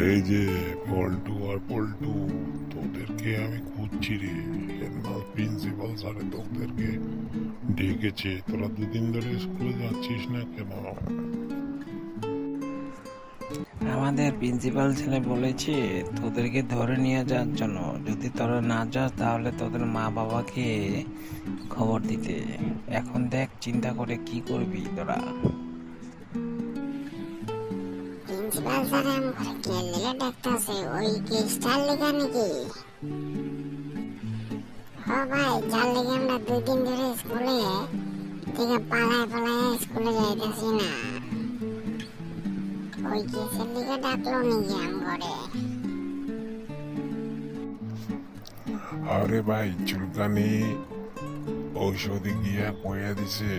এই যে পল্টু আর পল্টু, তোদেরকে আমি খুঁজছি রে। প্রিন্সিপাল স্যারে তোদেরকে ডেকেছে, তোরা দুদিন ধরে স্কুলে যাচ্ছিস না কেন? আমাদের প্রিন্সিপাল ছেলে বলেছে তোদেরকে ধরে নিয়ে যাওয়ার জন্য। যদি তোরা না যাস তাহলে তোদের মা বাবাকে খবর দিতে। এখন দেখ চিন্তা করে কি করবি তোরা। প্রিন্সিপাল স্যার আমার কেলে ডাকতাছে, ওই কেসটার লেখা নাকি? ও ভাই, যার লেগে আমরা 2 দিন ধরে স্কুলে থেকে পালায় স্কুলে যাইতেছি না, ওই কেসের লিগে ডাকলো নাকি আমগরে? আরে ভাই, চুলকানি ঔষধি গিয়া কইয়া দিছে,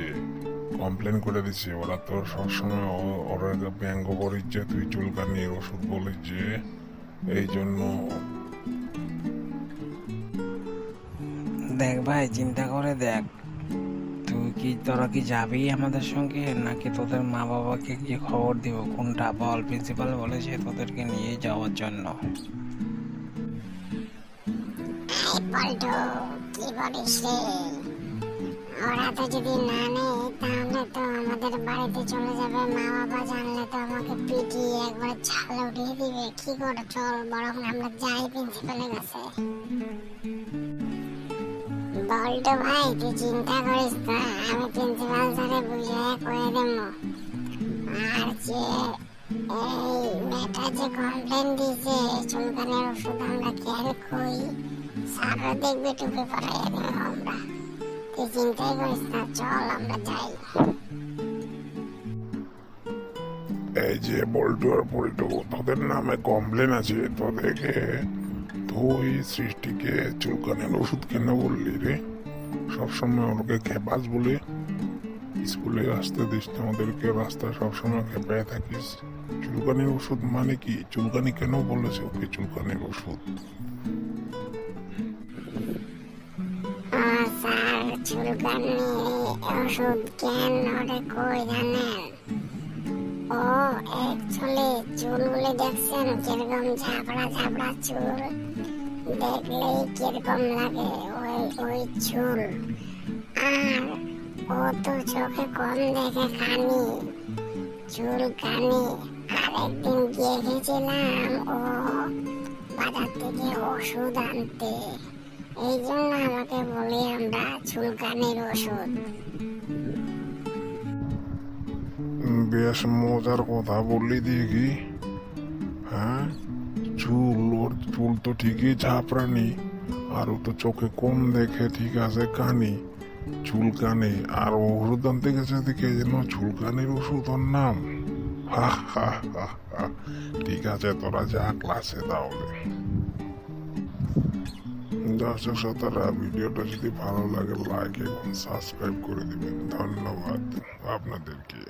কমপ্লেন করে দিছে। ওরা তো সবসময় ওরা ব্যঙ্গ করিস যে তুই চুলকানির ওষুধ বলিস যে, এই জন্য। দেখ ভাই, চিন্তা করে দেখ, তোরা কি যাবি আমাদের সঙ্গে, নাকি তোদের মা বাবাকে গিয়ে খবর দিব? কোনটা বল। প্রিন্সিপাল বলেছে তোদেরকে নিয়ে যাওয়ার জন্য। এই পল্টু, কি বলিস রে? ওরা তো যদি না নেয় তাহলে তো আমাদের বাড়িতে চলে যাবে, মা বাবা জানলে তো আমাকে পিটিয়ে একবার ছালে উঠিয়ে দিবে। কি করে, চল বরং আমরা যাই প্রিন্সিপালের কাছে। বল্টু ভাই, তুই চিন্তা করিস না, আমি প্রিন্সিপাল স্যারে বুঝিয়ে কয়ে দেবো। আর যে এই মেয়েটা যে কমপ্লেন দিয়েছে চুলকানির ওষুধ আমরা খেয়াল কই, স্যারও দেখবে, টুপি পরাইয়া দেবো আমরা। তুই চিন্তাই করিস না, চল আমরা যাই। এই যে বল্টু আর পল্টু, তোদের নামে কমপ্লেন আছে। তোদেরকে তুই সৃষ্টিকে চুলকানির ওষুধ কেন বললি রে? সবসময় ওকে খেপাস বলে স্কুলে আসতে দিস না ওদেরকে, রাস্তায় সবসময় খেপায় থাকিস। চুলকানির ওষুধ মানে কি? চুলকানি কেন বলেছে ওকে চুলকানির ওষুধ? স্যার, চুলকানির ওষুধ কেন ওরে কই জানেন? ও অ্যাকচুয়ালি চুলগুলি দেখছেন কিরকম ঝাপড়া ঝাপড়া চুল, দেখলেই কিরকম লাগে ওই চুল। আর ও তো চোখে কম দেখে কানি, চুল কানি। আর একদিন গিয়ে গেছিলাম ও বাজার থেকে ওষুধ আনতে, এই জন্য আমাকে বলি আমরা চুলকানির ওষুধ। বেশ মজার কথা বললি দেখি। হ্যাঁ, ওর চুল তো ঠিকই ঝাপড়ানি, আর ও তো চোখে কম দেখে, ঠিক আছে কানি, চুলকানি। আর ওষুধ আনতে গেছে দেখে যেন চুলকানির ওষুধ ওর নাম। হা হা হা হা। ঠিক আছে, তোরা যা ক্লাসে তাহলে। দর্শক শ্রোতারা, ভিডিওটা যদি ভালো লাগে লাইক এবং সাবস্ক্রাইব করে দিবেন। ধন্যবাদ আপনাদেরকে।